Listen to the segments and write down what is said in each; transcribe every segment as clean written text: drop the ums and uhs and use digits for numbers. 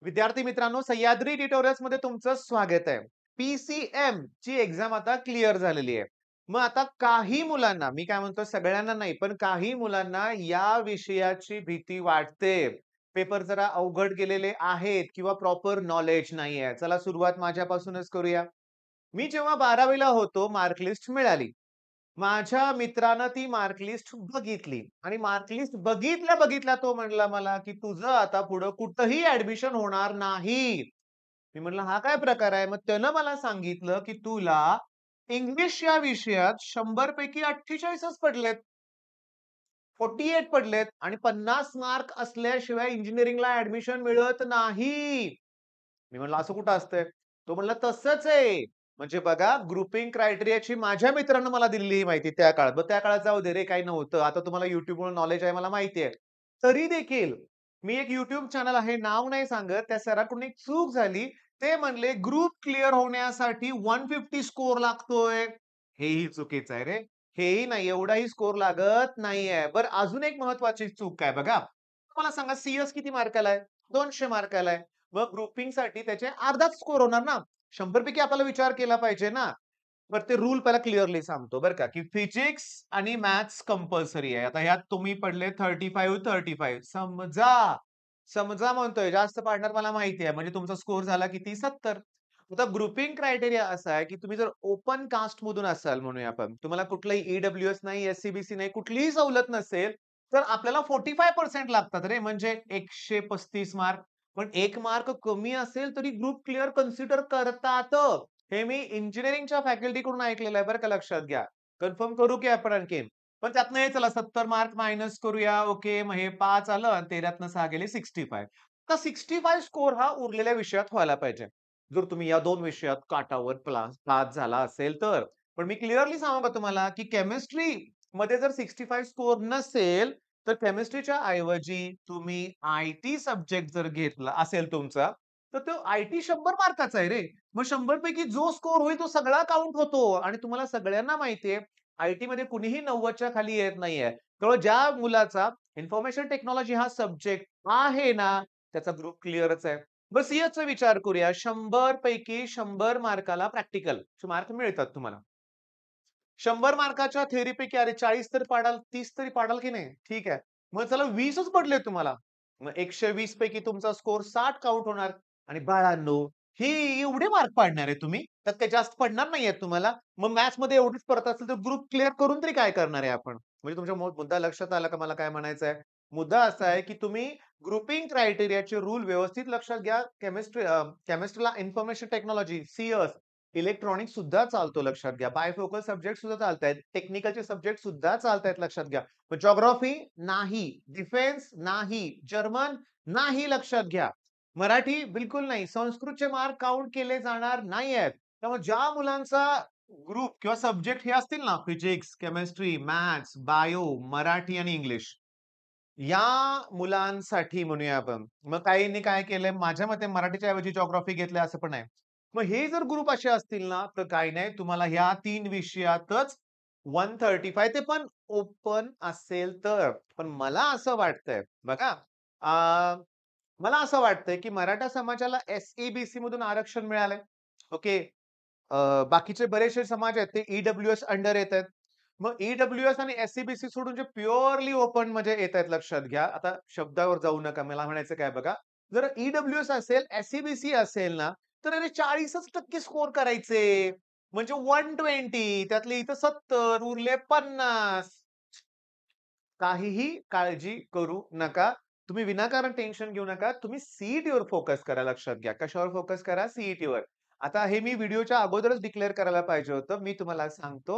विद्यार्थी मित्रांनो, सह्याद्री ट्युटोरियल्स मध्ये तुमचं स्वागत आहे. पीसीएम ची एक्झाम आता क्लिअर झालेली आहे. मग आता काही मुलांना, मी काय म्हणतो सगळ्यांना नाही, पण काही मुलांना या विषयाची भीती वाटते. पेपर जरा अवघड गेलेले आहेत किंवा प्रॉपर नॉलेज नाहीये. चला सुरुवात माझ्यापासूनच करूया. मी जेव्हा 12वी होतो, मार्क लिस्ट मिळाली. माझ्या मित्रानं ती मार्क लिस्ट बघितली आणि मार्क लिस्ट बघितल्या बघितल्या तो म्हणला मला, की "तुझं आता पुढं कुठंही ऍडमिशन होणार नाही." मी म्हटलं, "हा काय प्रकार आहे?" मग त्यानं मला सांगितलं, की "तुला इंग्लिश या विषयात 100 पैकी 48च पडलेत. 48 पडलेत आणि 50 मार्क असल्याशिवाय इंजिनिअरिंगला ऍडमिशन मिळत नाही." मी म्हणलं, "असं कुठं असतंय?" तो म्हणला, "तसंच आहे." म्हणजे बघा ग्रुपिंग क्रायटेरियाची माझ्या मित्रानं मला दिलेली ही माहिती त्या काळात. मग त्या काळात जाऊ दे रे, काही नव्हतं. आता तुम्हाला YouTubeमुळे नॉलेज आहे मला माहिती आहे. तरी देखील मी एक YouTube चॅनल आहे, नाव नाही सांगत. त्या सराकडून एक चूक झाली. ते म्हणले ग्रुप क्लिअर होण्यासाठी 150 स्कोर लागतोय. हेही चुकीचं आहे रे. हेही नाही, एवढाही स्कोर लागत नाहीये. बरं अजून एक महत्त्वाची चूक आहे बघा. मला सांगा सीएस किती मार्काला आहे? 200 मार्काला आहे. मग ग्रुपिंगसाठी त्याचे अर्धाच स्कोर होणार ना. 100 पैकी आपल्याला विचार केला पाहिजे ना. बरं ते रूल पहिला क्लिअरली सांगतो बरं का, की फिजिक्स आणि मॅथ्स कंपल्सरी आहे. आता ह्यात तुम्ही पडले 35-35 समजा म्हणतोय जास्त पाडणार मला माहिती आहे. म्हणजे तुमचा स्कोर झाला किती 70. आता ग्रुपिंग क्रायटेरिया असा आहे, की तुम्ही जर ओपन कास्ट मधून असाल म्हणूया आपण. तुम्हाला कुठलंही ईडब्ल्यूएस नाही, एससीबीसी नाही, कुठलीही सवलत नसेल, तर आपल्याला 45% लागतात रे, म्हणजे 135 मार्क. पण 1 मार्क कमी असेल तरी ग्रुप क्लिअर कन्सिडर करतात. हे मी इंजिनिअरिंगच्या फॅकल्टीकडून ऐकलेलं आहे बरं का, लक्षात घ्या. कन्फर्म करू की आपण आणखीन? पण त्यातनं हे चला 70 मार्क मायनस करूया. ओके. मग हे 5 आलं आणि 13तनं 6 गेले 65. आता 65 स्कोर हा उरलेल्या विषयात व्हायला पाहिजे. जर तुम्ही या 2 विषयात काठावर पास झाला असेल तर. पण मी क्लिअरली सांगू का तुम्हाला, की केमिस्ट्रीमध्ये जर 65 स्कोर नसेल, तर केमिस्ट्रीच्या ऐवजी तुम्ही आयटी सब्जेक्ट जर घेतला असेल तुमचा, तर तो आयटी 100 मार्काचा आहे रे. मग 100 पैकी जो स्कोर होईल तो सगळा काउंट होतो आणि तुम्हाला सगळ्यांना माहिती आहे, आयटीमध्ये कुणीही 90च्या खाली येत नाहीये. तेव्हा ज्या मुलाचा इन्फॉर्मेशन टेक्नॉलॉजी हा सब्जेक्ट आहे ना, त्याचा ग्रुप क्लिअरच आहे. बस सीएचा विचार करूया. 100 पैकी 100 मार्काला प्रॅक्टिकल मार्क मिळतात तुम्हाला. 100 मार्काच्या थेअरीपैकी अरे 40 तरी पाडाल, 30 तरी पाडाल की नाही? ठीक आहे. मग चला 20च पडले तुम्हाला. मग 120 पैकी तुमचा स्कोर 60 काउंट होणार आणि बाळांनो, ही एवढे मार्क पाडणार आहे तुम्ही? त्यात काही जास्त पडणार नाहीयेत तुम्हाला. मग मॅथ्समध्ये एवढीच पडत असेल तर ग्रुप क्लिअर करून तरी काय करणार आहे आपण? म्हणजे तुमच्या मुद्दा लक्षात आला का मला काय म्हणायचं आहे? मुद्दा असा आहे, की तुम्ही ग्रुपिंग क्रायटेरियाचे रूल व्यवस्थित लक्षात घ्या. केमिस्ट्रीला इन्फॉर्मेशन टेक्नॉलॉजी, सीएस इलेक्ट्रॉनिक्स सुद्धा चालतो लक्षात घ्या. बायफोकल सब्जेक्ट सुद्धा चालतायत. टेक्निकलचे सब्जेक्ट सुद्धा चालतायत लक्षात घ्या. मग जिओग्राफी नाही, डिफेन्स नाही, जर्मन नाही लक्षात घ्या. मराठी बिलकुल नाही. संस्कृतचे मार्क काउंट केले जाणार नाहीयेत. त्यामुळे ज्या मुलांचा ग्रुप किंवा सब्जेक्ट हे असतील ना physics, chemistry, maths, bio, Marathi आणि इंग्लिश या मुलांसाठी म्हणूया आपण. मग काहींनी काय केलंय, माझ्या मते मराठीच्या ऐवजी जिओग्राफी घेतलंय असं पण आहे. मग हे जर ग्रुप असे असतील ना, तर काही नाही तुम्हाला ह्या 3 विषयातच 135 ते पण ओपन असेल तर. पण मला असं वाटतंय बघा, मला असं वाटतंय, की मराठा समाजाला एस-ई-बी-सी मधून आरक्षण मिळालंय. ओके. बाकीचे बरेचसे समाज आहेत ते ई-डब्ल्यू-एस अंडर येतायत. मग ई-डब्ल्यू-एस आणि एस-सी-बी-सी सोडून जे प्युअरली ओपन मध्ये येतायत लक्षात घ्या. आता शब्दावर जाऊ नका. मला म्हणायचं काय बघा, जर ई-डब्ल्यू-एस असेल, एस-सी-बी-सी असेल ना, तर अरे 40च% स्कोर करायचे. म्हणजे 120 त्यातले इथं 70 उरले 50. काहीही काळजी करू नका. तुम्ही विनाकारण टेन्शन घेऊ नका. तुम्ही सीईटीवर फोकस करा लक्षात घ्या. कशावर फोकस करा? सीईटीवर. आता हे मी व्हिडिओच्या अगोदरच डिक्लेअर करायला पाहिजे होतं. मी तुम्हाला सांगतो,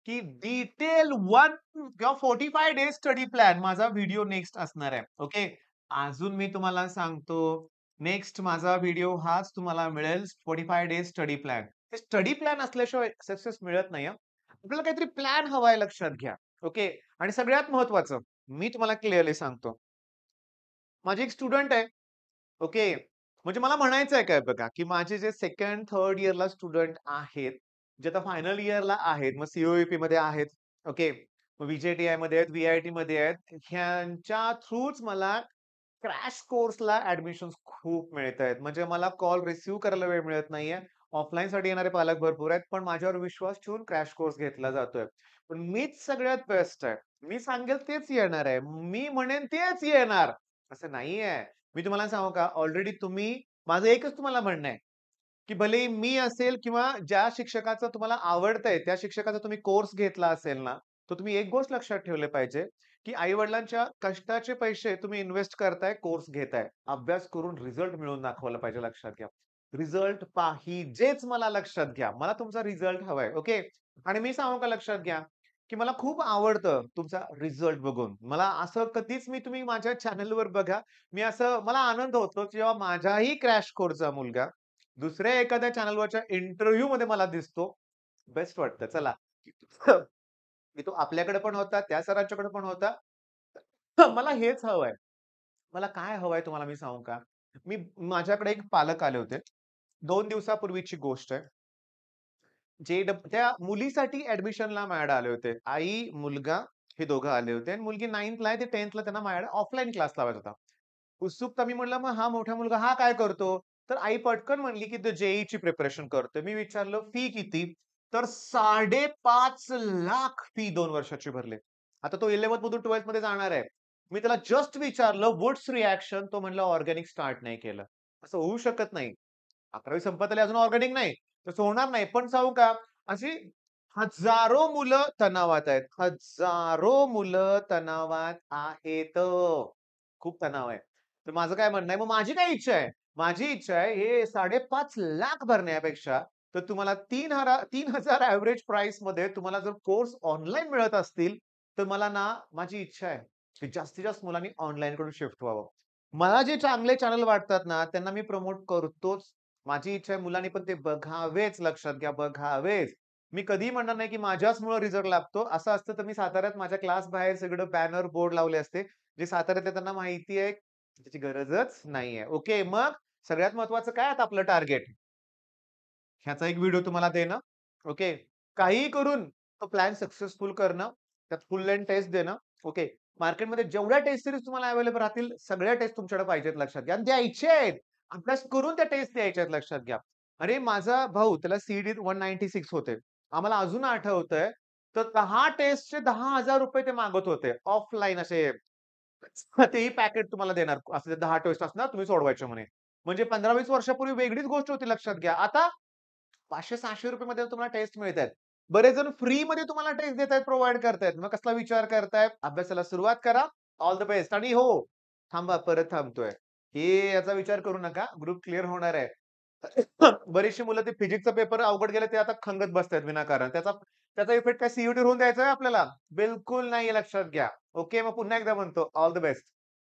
की डिटेल 1 किंवा 45 डेज स्टडी प्लॅन माझा व्हिडिओ नेक्स्ट असणार आहे. ओके. अजून मी तुम्हाला सांगतो, नेक्स्ट माझा व्हिडिओ हाच तुम्हाला मिळेल 45 डेज स्टडी प्लॅन. हे स्टडी प्लॅन असल्याशिवाय सक्सेस मिळत नाही हां. आपल्याला काहीतरी प्लॅन हवाय लक्षात घ्या. ओके. आणि सगळ्यात महत्वाचं, मी तुम्हाला क्लिअरली सांगतो. माझी एक स्टुडंट आहे. ओके. म्हणजे मला म्हणायचं आहे काय बघा, की माझे जे 2nd, 3rd इयरला स्टुडंट आहेत, जे आता फायनल इयरला आहेत, मग सी-ओ-ई-पीमध्ये आहेत. ओके. मग व्ही-जे-टी-आयमध्ये आहेत, व्ही-आय-टीमध्ये आहेत. ह्यांच्या थ्रूच मला क्रॅश कोर्सला ॲडमिशन्स खूप मिळतायत. म्हणजे मला कॉल रिसीव्ह करायला वेळ मिळत नाहीये. ऑफलाईनसाठी येणारे पालक भरपूर आहेत, पण माझ्यावर विश्वास ठेवून क्रॅश कोर्स घेतला जातोय. पण मीच सगळ्यात बेस्ट आहे. मी सांगेल तेच येणार आहे. मी म्हणेन तेच येणार. असं नाहीये. मी तुम्हाला सांगू का, ऑलरेडी माझं एकच तुम्हाला म्हणणं आहे, की भलेही मी असेल किंवा ज्या शिक्षकाचं तुम्हाला आवडतंय, त्या शिक्षकाचा तुम्ही कोर्स घेतला असेल ना, तर तुम्ही एक गोष्ट लक्षात ठेवली पाहिजे, की आई-वडिलांच्या कष्टाचे पैसे तुम्ही इन्व्हेस्ट करताय, कोर्स घेताय. अभ्यास करून रिझल्ट मिळवून दाखवला पाहिजे लक्षात घ्या. रिझल्ट पाहिजेच मला लक्षात घ्या. मला तुमचा रिझल्ट हवाय. ओके. आणि मी सांगू का लक्षात घ्या, की मला खूप आवडतं तुमचा रिझल्ट बघून. मला असं कधीच तुम्ही माझ्या चॅनलवर बघा. मला आनंद होतो, जेव्हा माझ्याही क्रॅश कोर्सचा मुलगा दुसऱ्या एखाद्या चॅनलवरच्या इंटरव्ह्यूमध्ये मला दिसतो. बेस्ट वाटतं. चला. की तो आपल्याकडे पण होता, त्या सरांच्याकडे पण होता. मला हेच हवंय. मला काय हवंय तुम्हाला मी सांगू का? माझ्याकडे एक पालक आले होते. 2 दिवसापूर्वीची गोष्ट आहे. त्या मुलीसाठी ॲडमिशनला माझ्याकडे आले होते. आई, मुलगा हे दोघं आले होते आणि मुलगी 9thला आहे, ते 10thला त्यांना माझ्याकडे ऑफलाईन क्लास लावायचा होता. उत्सुकता मी म्हटलं, "मग हा मोठा मुलगा हा काय करतो?" तर आई पटकन म्हणली, की "तो जे प्रिपरेशन करतोय." मी विचारलं, "फी किती?" तर 5,50,000 फी 2 वर्षाची भरली. आता तो 11th मधून 12th मध्ये जाणार आहे. मी त्याला जस्ट विचारलं, "व्हॉट्स रिएक्शन?" तो म्हणला, "ऑर्गॅनिक स्टार्ट नाही केलं." असं होऊ शकत नाही. 11वी संपत आली अजून ऑर्गॅनिक नाही. तसं होणार नाही. पण सांगू का, अशी हजारो मुलं तणावात आहेत. हजारो मुलं तणावात आहेत. खूप तणाव आहे. तर माझं काय म्हणणं आहे, मग माझी काय इच्छा आहे? माझी इच्छा आहे हे 5,50,000 भरण्यापेक्षा तर तुम्हाला 3,000 एव्हरेज प्राइसमध्ये तुम्हाला जर कोर्स ऑनलाईन मिळत असतील, तर मला ना माझी इच्छा आहे, की जास्तीत जास्त मुलांनी ऑनलाईनकडून शिफ्ट व्हावं. मला जे चांगले चॅनल वाटतात ना, त्यांना मी प्रमोट करतोच. माझी इच्छा आहे मुलांनी पण ते बघावेच, लक्षात घ्या, बघावेच. मी कधीही म्हणणार नाही, की माझ्याचमुळे रिझल्ट लागतो. असं असतं तर मी साताऱ्यात माझ्या क्लास बाहेर सगळं बॅनर, बोर्ड लावले असते. जे साताऱ्यातले त्यांना माहिती आहे, त्याची गरजच नाहीये. ओके, मग सगळ्यात महत्त्वाचं काय आता आपलं टार्गेट? ह्याचा एक व्हिडिओ तुम्हाला देणं. ओके. काहीही करून तो प्लॅन सक्सेसफुल करणं. त्यात फुल लेंथ टेस्ट देणं. ओके. मार्केटमध्ये जेवढ्या टेस्ट सीरीज तुम्हाला अवेलेबल राहतील, सगळ्या टेस्ट तुमच्याकडे पाहिजेत लक्षात घ्या आणि द्यायचे आहेत. अभ्यास करून त्या टेस्ट द्यायच्या आहेत लक्षात घ्या. अरे माझा भाऊ त्याला सीईटीत 196 होते. आम्हाला अजून आठवतंय, तर 10 टेस्टचे ₹10,000 ते मागत होते. ऑफलाईन असे तेही पॅकेट तुम्हाला देणार. असे 10 टेस्ट असणार तुम्ही सोडवायचे म्हणे. म्हणजे 15-20 वर्षापूर्वी वेगळीच गोष्ट होती लक्षात घ्या. आता ₹500-600 मध्ये तुम्हाला टेस्ट मिळतायत. बरेच जण फ्रीमध्ये तुम्हाला टेस्ट देतायत, प्रोव्हाईड करतायत. मग कसला विचार करताय? अभ्यासाला सुरुवात करा. ऑल द बेस्ट आणि हो, थांबा परत थांबतोय. याचा विचार करू नका. ग्रुप क्लिअर होणार आहे. बरीचशी मुलं ते फिजिक्सचा पेपर अवघड गेले ते आता खंगत बसतायत विनाकारण. त्याचा त्याचा इफेक्ट काय सीईटीवर होऊन द्यायचा आहे आपल्याला? बिलकुल नाहीये लक्षात घ्या. ओके, मग पुन्हा एकदा म्हणतो ऑल द बेस्ट.